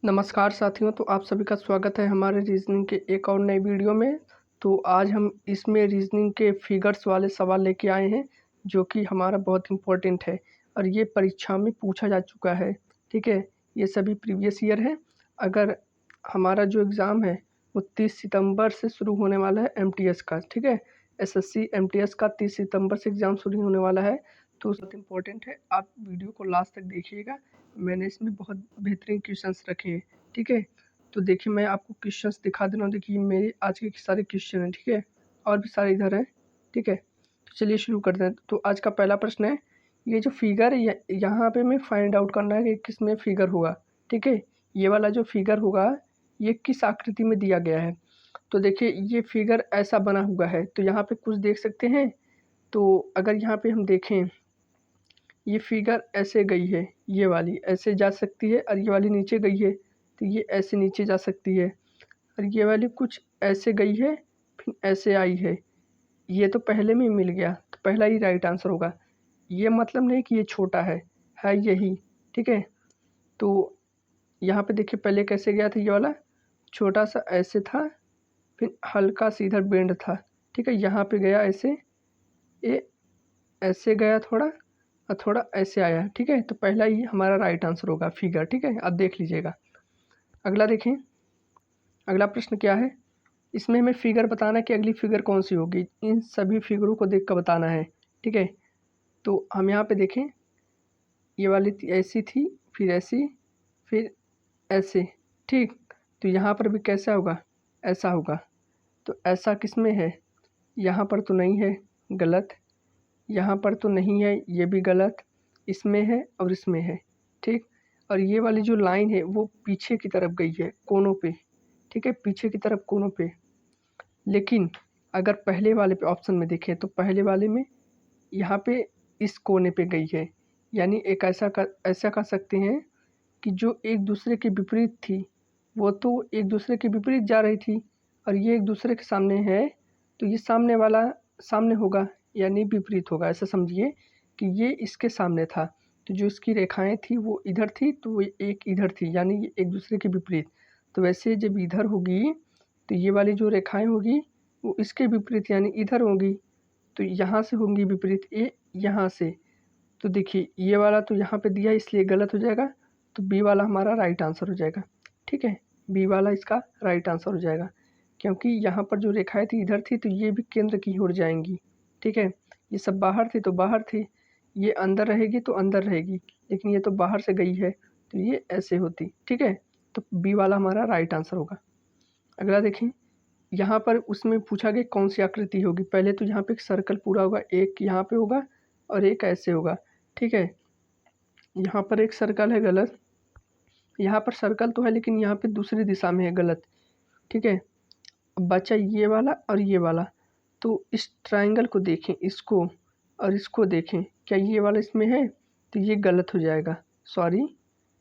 नमस्कार साथियों, तो आप सभी का स्वागत है हमारे रीज़निंग के एक और नई वीडियो में। तो आज हम इसमें रीज़निंग के फिगर्स वाले सवाल लेके आए हैं, जो कि हमारा बहुत इम्पोर्टेंट है और ये परीक्षा में पूछा जा चुका है। ठीक है, ये सभी प्रीवियस ईयर है। अगर हमारा जो एग्ज़ाम है वो 30 सितंबर से शुरू होने वाला है एमटीएस का। ठीक है, एसएससी एमटीएस का 30 सितंबर से एग्ज़ाम शुरू होने वाला है, तो बहुत इम्पोर्टेंट है। आप वीडियो को लास्ट तक देखिएगा। मैंने इसमें बहुत बेहतरीन क्वेश्चंस रखे हैं। ठीक है, तो देखिए मैं आपको क्वेश्चंस दिखा दे रहा हूँ। देखिए मेरे आज के सारे क्वेश्चन हैं। ठीक है, और भी सारे इधर हैं। ठीक है, तो चलिए शुरू करते हैं। तो आज का पहला प्रश्न है, ये जो फिगर है यहाँ पे मैं फाइंड आउट करना है कि किस में फिगर होगा। ठीक है, ये वाला जो फिगर होगा ये किस आकृति में दिया गया है। तो देखिए ये फिगर ऐसा बना हुआ है, तो यहाँ पे कुछ देख सकते हैं। तो अगर यहाँ पे हम देखें, ये फिगर ऐसे गई है, ये वाली ऐसे जा सकती है और ये वाली नीचे गई है, तो ये ऐसे नीचे जा सकती है। और ये वाली कुछ ऐसे गई है, फिर ऐसे आई है। ये तो पहले में ही मिल गया, तो पहला ही राइट आंसर होगा। ये मतलब नहीं कि ये छोटा है यही। ठीक है, तो यहाँ पे देखिए पहले कैसे गया था, ये वाला छोटा सा ऐसे था, फिर हल्का सा इधर बेंड था। ठीक है, यहाँ पे गया ऐसे, ये ऐसे गया थोड़ा और थोड़ा ऐसे आया। ठीक है, तो पहला ही हमारा राइट आंसर होगा फिगर। ठीक है, आप देख लीजिएगा। अगला देखें, अगला प्रश्न क्या है, इसमें हमें फिगर बताना है कि अगली फिगर कौन सी होगी। इन सभी फिगरों को देख कर बताना है। ठीक है, तो हम यहाँ पे देखें, ये वाली ऐसी थी, फिर ऐसी, फिर ऐसे। ठीक, तो यहाँ पर भी कैसा होगा, ऐसा होगा। तो ऐसा किस में है, यहाँ पर तो नहीं है, गलत। यहाँ पर तो नहीं है, ये भी गलत। इसमें है और इसमें है। ठीक, और ये वाली जो लाइन है वो पीछे की तरफ गई है, कोनों पे। ठीक है, पीछे की तरफ कोनों पे। लेकिन अगर पहले वाले पे ऑप्शन में देखें, तो पहले वाले में यहाँ पे इस कोने पे गई है। यानी एक ऐसा कर सकते हैं कि जो एक दूसरे के विपरीत थी, वो तो एक दूसरे के विपरीत जा रही थी, और ये एक दूसरे के सामने है, तो ये सामने वाला सामने होगा, यानी विपरीत होगा। ऐसा समझिए कि ये इसके सामने था, तो जो इसकी रेखाएं थी वो इधर थी, तो वो एक इधर थी, यानी ये एक दूसरे के विपरीत। तो वैसे जब इधर होगी, तो ये वाली जो रेखाएं होगी वो इसके विपरीत यानी इधर होंगी, तो यहाँ से होंगी विपरीत, ये यहाँ से। तो देखिए ये वाला तो यहाँ पे दिया इसलिए गलत हो जाएगा, तो बी वाला हमारा राइट आंसर हो जाएगा। ठीक है, बी वाला इसका राइट आंसर हो जाएगा, क्योंकि यहाँ पर जो रेखाएं थी इधर थी, तो ये भी केंद्र की ओर जाएंगी। ठीक है, ये सब बाहर थी तो बाहर थी, ये अंदर रहेगी तो अंदर रहेगी, लेकिन ये तो बाहर से गई है, तो ये ऐसे होती। ठीक है, तो बी वाला हमारा राइट आंसर होगा। अगला देखें, यहाँ पर उसमें पूछा गया कौन सी आकृति होगी। पहले तो यहाँ पे एक सर्कल पूरा होगा, एक यहाँ पे होगा और एक ऐसे होगा। ठीक है, यहाँ पर एक सर्कल है, गलत। यहाँ पर सर्कल तो है लेकिन यहाँ पे दूसरी दिशा में है, गलत। ठीक है, अब बचा ये वाला और ये वाला। तो इस ट्रायंगल को देखें, इसको और इसको देखें, क्या ये वाला इसमें है, तो ये गलत हो जाएगा। सॉरी,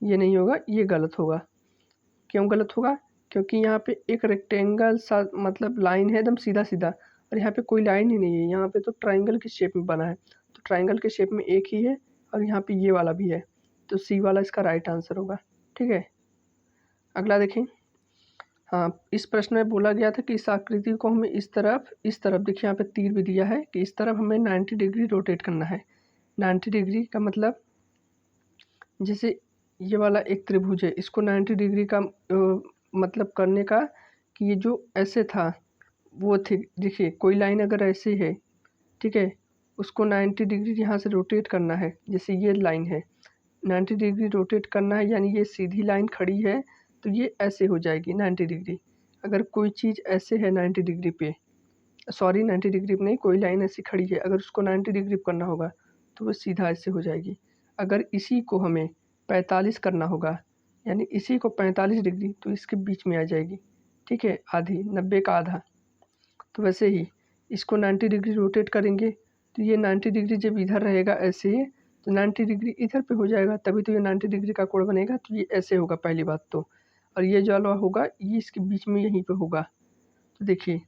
ये नहीं होगा, ये गलत होगा। क्यों गलत होगा, क्योंकि यहाँ पे एक रेक्टेंगल सा मतलब लाइन है एकदम सीधा सीधा, और यहाँ पे कोई लाइन ही नहीं है। यहाँ पे तो ट्रायंगल के शेप में बना है, तो ट्रायंगल के शेप में एक ही है, और यहाँ पे ये वाला भी है, तो सी वाला इसका राइट आंसर होगा। ठीक है, अगला देखें। हाँ, इस प्रश्न में बोला गया था कि इस आकृति को हमें इस तरफ देखिए, यहाँ पे तीर भी दिया है कि इस तरफ हमें 90 डिग्री रोटेट करना है। 90 डिग्री का मतलब, जैसे ये वाला एक त्रिभुज है, इसको 90 डिग्री का मतलब करने का कि ये जो ऐसे था वो थी। देखिए कोई लाइन अगर ऐसे है, ठीक है, उसको 90 डिग्री यहाँ से रोटेट करना है। जैसे ये लाइन है, 90 डिग्री रोटेट करना है, यानी ये सीधी लाइन खड़ी है, तो ये ऐसे हो जाएगी 90 डिग्री। अगर कोई चीज़ ऐसे है 90 डिग्री पे, सॉरी 90 डिग्री पे नहीं, कोई लाइन ऐसी खड़ी है, अगर उसको 90 डिग्री करना होगा तो वो सीधा ऐसे हो जाएगी। अगर इसी को हमें 45 करना होगा, यानी इसी को 45 डिग्री, तो इसके बीच में आ जाएगी। ठीक है, आधी, 90 का आधा। तो वैसे ही इसको 90 डिग्री रोटेट करेंगे, तो ये 90 डिग्री जब इधर रहेगा ऐसे ही, तो 90 डिग्री इधर पे हो जाएगा, तभी तो ये 90 डिग्री का कोण बनेगा। तो ये ऐसे होगा पहली बात तो, और ये जो वाला होगा ये इसके बीच में यहीं पे होगा। तो देखिए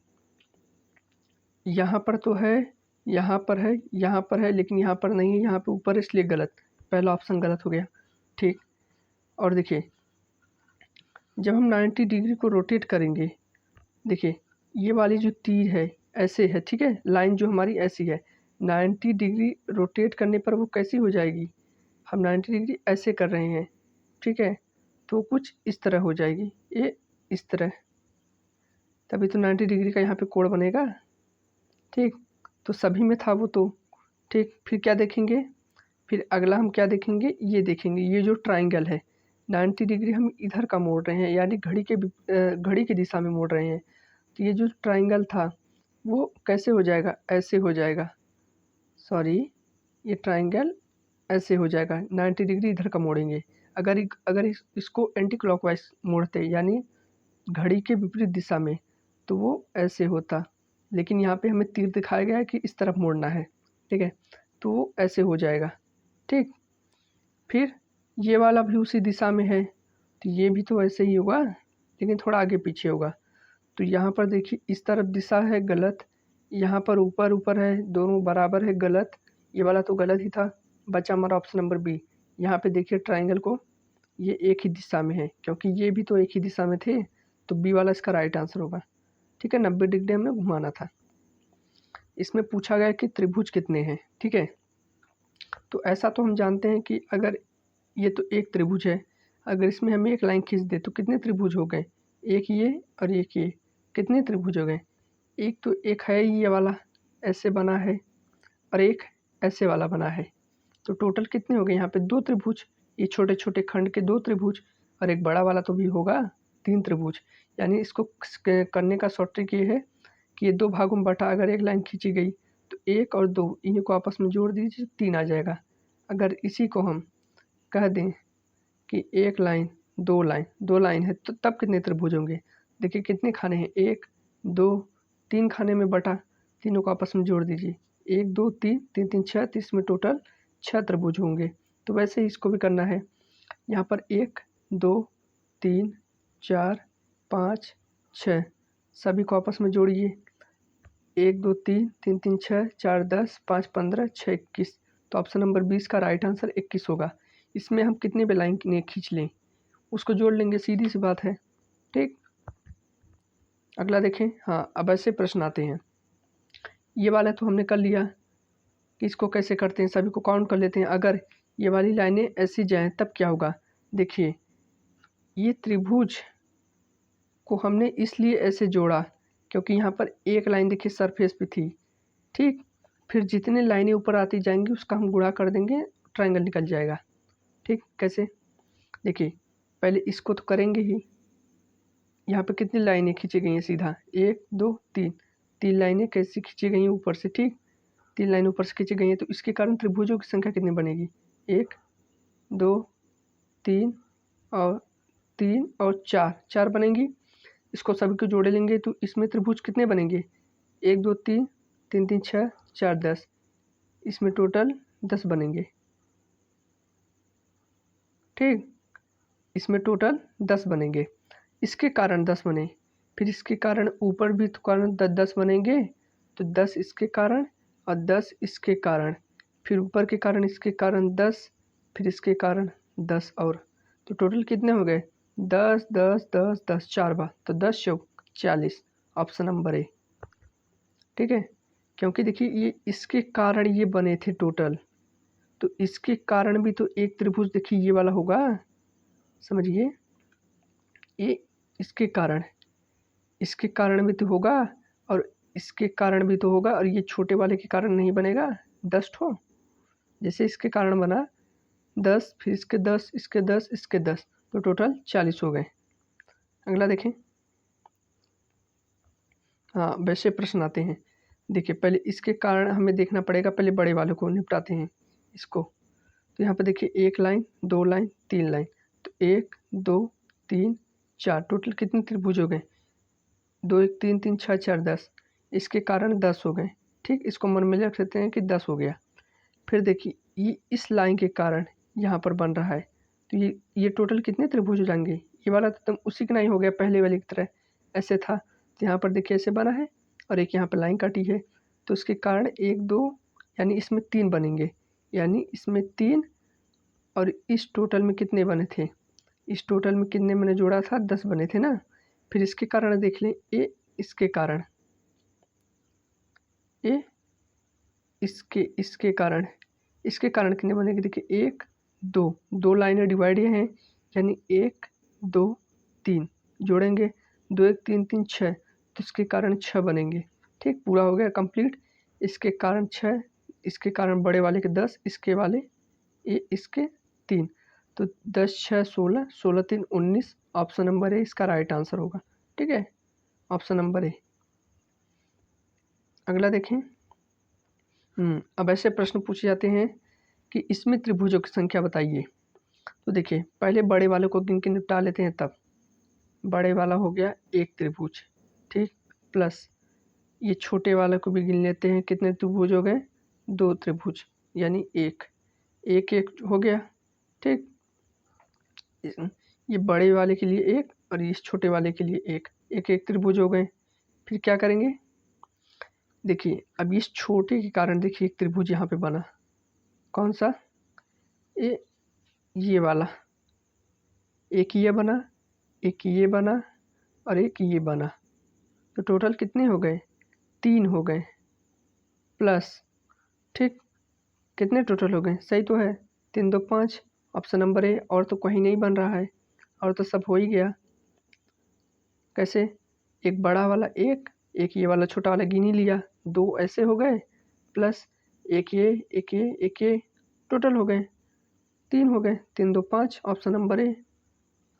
यहाँ पर तो है, यहाँ पर है, यहाँ पर है, लेकिन यहाँ पर नहीं है, यहाँ पे ऊपर, इसलिए गलत। पहला ऑप्शन गलत हो गया। ठीक, और देखिए जब हम 90 डिग्री को रोटेट करेंगे, देखिए ये वाली जो तीर है ऐसे है, ठीक है, लाइन जो हमारी ऐसी है, 90 डिग्री रोटेट करने पर वो कैसी हो जाएगी, हम 90 डिग्री ऐसे कर रहे हैं, ठीक है, तो कुछ इस तरह हो जाएगी, ये इस तरह, तभी तो 90 डिग्री का यहाँ पे कोण बनेगा, ठीक। तो सभी में था वो तो, ठीक। फिर क्या देखेंगे, फिर अगला हम क्या देखेंगे, ये देखेंगे, ये जो ट्राइंगल है 90 डिग्री हम इधर का मोड़ रहे हैं, यानी घड़ी की दिशा में मोड़ रहे हैं, तो ये जो ट्राइंगल था वो कैसे हो जाएगा, ऐसे हो जाएगा, सॉरी, ये ट्राइंगल ऐसे हो जाएगा, 90 डिग्री इधर का मोड़ेंगे। अगर इसको एंटी क्लॉकवाइज मोड़ते, यानी घड़ी के विपरीत दिशा में, तो वो ऐसे होता, लेकिन यहाँ पे हमें तीर दिखाया गया है कि इस तरफ मोड़ना है, ठीक है, तो वो ऐसे हो जाएगा, ठीक। फिर ये वाला भी उसी दिशा में है, तो ये भी तो ऐसे ही होगा, लेकिन थोड़ा आगे पीछे होगा। तो यहाँ पर देखिए इस तरफ दिशा है गलत, यहाँ पर ऊपर ऊपर है, दोनों बराबर है, गलत, ये वाला तो गलत ही था, बचा हमारा ऑप्शन नंबर बी। यहाँ पे देखिए ट्राइंगल को, ये एक ही दिशा में है, क्योंकि ये भी तो एक ही दिशा में थे, तो बी वाला इसका राइट आंसर होगा, ठीक है। 90 डिग्री हमने घुमाना था। इसमें पूछा गया कि त्रिभुज कितने हैं, ठीक है। तो ऐसा तो हम जानते हैं कि अगर ये तो एक त्रिभुज है, अगर इसमें हम एक लाइन खींच दे तो कितने त्रिभुज हो गए, एक ये और एक ये, कितने त्रिभुज हो गए, एक तो एक है ये वाला ऐसे बना है, और एक ऐसे वाला बना है, तो टोटल कितने हो गए यहाँ पे, दो त्रिभुज, ये छोटे छोटे खंड के दो त्रिभुज, और एक बड़ा वाला तो भी होगा, तीन त्रिभुज। यानी इसको करने का शॉर्ट ट्रिक ये है कि ये दो भागों में बटा, अगर एक लाइन खींची गई तो एक और दो इन्हीं को आपस में जोड़ दीजिए, तीन आ जाएगा। अगर इसी को हम कह दें कि एक लाइन दो लाइन है, तो तब कितने त्रिभुज होंगे, देखिए कितने खाने हैं, एक दो तीन खाने में बटा, तीनों को आपस में जोड़ दीजिए, एक दो तीन, तीन तीन छः, तो इसमें टोटल 6 त्रिभुज होंगे। तो वैसे ही इसको भी करना है, यहाँ पर 1 2 3 4 5 6, सभी को आपस में जोड़िए, 1 2 3 3 3 6 4 10 5 15 6 21, तो ऑप्शन नंबर 20 का राइट आंसर 21 होगा। इसमें हम कितने भी लाइन खींच लें उसको जोड़ लेंगे, सीधी सी बात है, ठीक। अगला देखें, हाँ अब ऐसे प्रश्न आते हैं, ये वाला तो हमने कर लिया कि इसको कैसे करते हैं, सभी को काउंट कर लेते हैं। अगर ये वाली लाइनें ऐसी जाएं तब क्या होगा, देखिए ये त्रिभुज को हमने इसलिए ऐसे जोड़ा क्योंकि यहाँ पर एक लाइन देखिए सरफेस पे थी, ठीक। फिर जितने लाइनें ऊपर आती जाएंगी उसका हम गुणा कर देंगे, ट्रायंगल निकल जाएगा, ठीक। कैसे, देखिए पहले इसको तो करेंगे ही, यहाँ पे कितनी लाइनें खींची गई हैं, सीधा 1 2 3, तीन लाइनें कैसी खींची गई हैं ऊपर से, ठीक, तीन लाइन ऊपर से खींची गई हैं, तो इसके कारण त्रिभुजों की संख्या कितनी बनेगी, 1 2 3 और 3 और 4, 4 बनेंगी। इसको सभी को जोड़े लेंगे तो इसमें त्रिभुज कितने बनेंगे, 1 2 3 3 3 6 4 10, इसमें टोटल 10 बनेंगे, ठीक। इसमें टोटल 10 बनेंगे, इसके कारण 10 बने, फिर इसके कारण ऊपर भी तो कारण 10 बनेंगे, तो 10 इसके कारण और 10 इसके कारण, फिर ऊपर के कारण इसके कारण 10, फिर इसके कारण 10 और, तो टोटल कितने हो गए, 10 10 10 10, 4 बार, तो 10 चौक 40, ऑप्शन नंबर ए, ठीक है। क्योंकि देखिए ये इसके कारण ये बने थे टोटल, तो इसके कारण भी तो एक त्रिभुज देखिए ये वाला होगा, समझिए, ये इसके कारण भी तो होगा, और इसके कारण भी तो होगा, और ये छोटे वाले के कारण नहीं बनेगा, 10 ठो, जैसे इसके कारण बना 10, फिर इसके 10, इसके 10, इसके 10, तो टोटल 40 हो गए। अगला देखें, हाँ वैसे प्रश्न आते हैं, देखिए पहले इसके कारण हमें देखना पड़ेगा, पहले बड़े वालों को निपटाते हैं इसको, तो यहाँ पर देखिए एक लाइन दो लाइन तीन लाइन, तो 1 2 3 4, टोटल कितने त्रिभुज हो गए, 2 1 3 3 6 4 10, इसके कारण 10 हो गए, ठीक। इसको मन में रख सकते हैं कि 10 हो गया। फिर देखिए ये इस लाइन के कारण यहाँ पर बन रहा है, तो ये टोटल कितने त्रिभुज हो जाएंगे, ये वाला तो एकदम उसी का नहीं हो गया, पहले वाले की तरह ऐसे था, तो यहाँ पर देखिए ऐसे बना है, और एक यहाँ पर लाइन काटी है, तो इसके कारण 1 2, यानी इसमें 3 बनेंगे, यानी इसमें 3, और इस टोटल में कितने बने थे, इस टोटल में कितने मैंने जोड़ा था, 10 बने थे ना। फिर इसके कारण देख लें, ए इसके कारण, ए इसके कारण, इसके कारण कितने बनेंगे, देखिए 1 2, 2 लाइनें डिवाइड ये हैं, यानी 1 2 3 जोड़ेंगे, 2 1 3 3 6, तो इसके कारण 6 बनेंगे। ठीक, पूरा हो गया कंप्लीट। इसके कारण 6, इसके कारण बड़े वाले के 10, इसके वाले इसके 3, तो 10 6 16, 16 3 19, ऑप्शन नंबर ए इसका राइट आंसर होगा। ठीक है, ऑप्शन नंबर ए। अगला देखें। अब ऐसे प्रश्न पूछे जाते हैं कि इसमें त्रिभुजों की संख्या बताइए। तो देखिए, पहले बड़े वाले को गिन के निपटा लेते हैं। तब बड़े वाला हो गया एक त्रिभुज, ठीक, प्लस ये छोटे वाले को भी गिन लेते हैं। कितने त्रिभुज हो गए, 2 त्रिभुज, यानी एक एक हो गया। ठीक, ये बड़े वाले के लिए एक और इस छोटे वाले के लिए एक, एक त्रिभुज हो गए। फिर क्या करेंगे, देखिए अब इस छोटे के कारण देखिए एक त्रिभुज यहाँ पे बना, कौन सा, ये वाला, एक ये बना, एक ये बना और एक ये बना, तो टोटल कितने हो गए, 3 हो गए, प्लस, ठीक, कितने टोटल हो गए, सही तो है, 3 2 5, ऑप्शन नंबर ए। और तो कहीं नहीं बन रहा है, और तो सब हो ही गया। कैसे, एक बड़ा वाला एक ये वाला छोटा वाला गिन ही लिया, 2 ऐसे हो गए, प्लस एक ये, टोटल हो गए 3 हो गए, 3 2 5, ऑप्शन नंबर ए।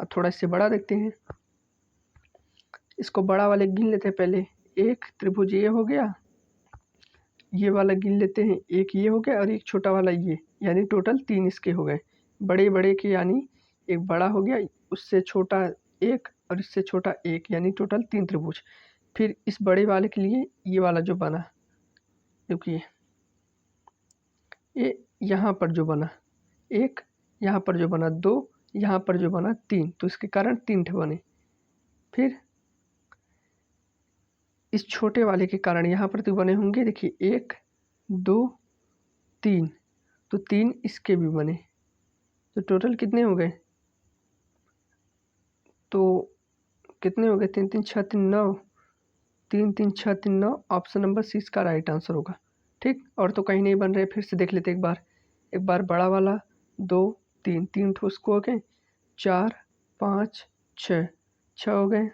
अब थोड़ा इससे बड़ा देखते हैं, इसको बड़ा वाले गिन लेते हैं पहले। एक त्रिभुज ये हो गया, ये वाला गिन लेते हैं, एक ये हो गया और एक छोटा वाला ये, यानी टोटल 3 इसके हो गए। बड़े बड़े के यानी एक बड़ा हो गया, उससे छोटा एक और इससे छोटा एक, यानी टोटल 3 त्रिभुज। फिर इस बड़े वाले के लिए ये वाला जो बना, क्योंकि ये यहाँ पर जो बना एक, यहाँ पर जो बना 2, यहाँ पर जो बना 3, तो इसके कारण 3 ठे बने। फिर इस छोटे वाले के कारण यहाँ पर तो बने होंगे, देखिए 1 2 3, तो 3 इसके भी बने, तो टोटल कितने हो गए, तो कितने हो गए, 3 3 6 3 9, 3 3 6 3 9, ऑप्शन नंबर सी इसका राइट आंसर होगा। ठीक, और तो कहीं नहीं बन रहे, फिर से देख लेते एक बार बड़ा वाला 2 3, 3 ठोस को हो गए, 4 5 6 हो गए,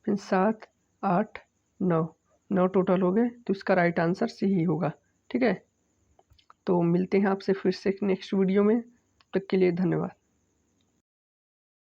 फिर 7 8 9 टोटल हो गए, तो इसका राइट आंसर सी ही होगा। ठीक है, तो मिलते हैं आपसे फिर से नेक्स्ट वीडियो में, तब तक के लिए धन्यवाद।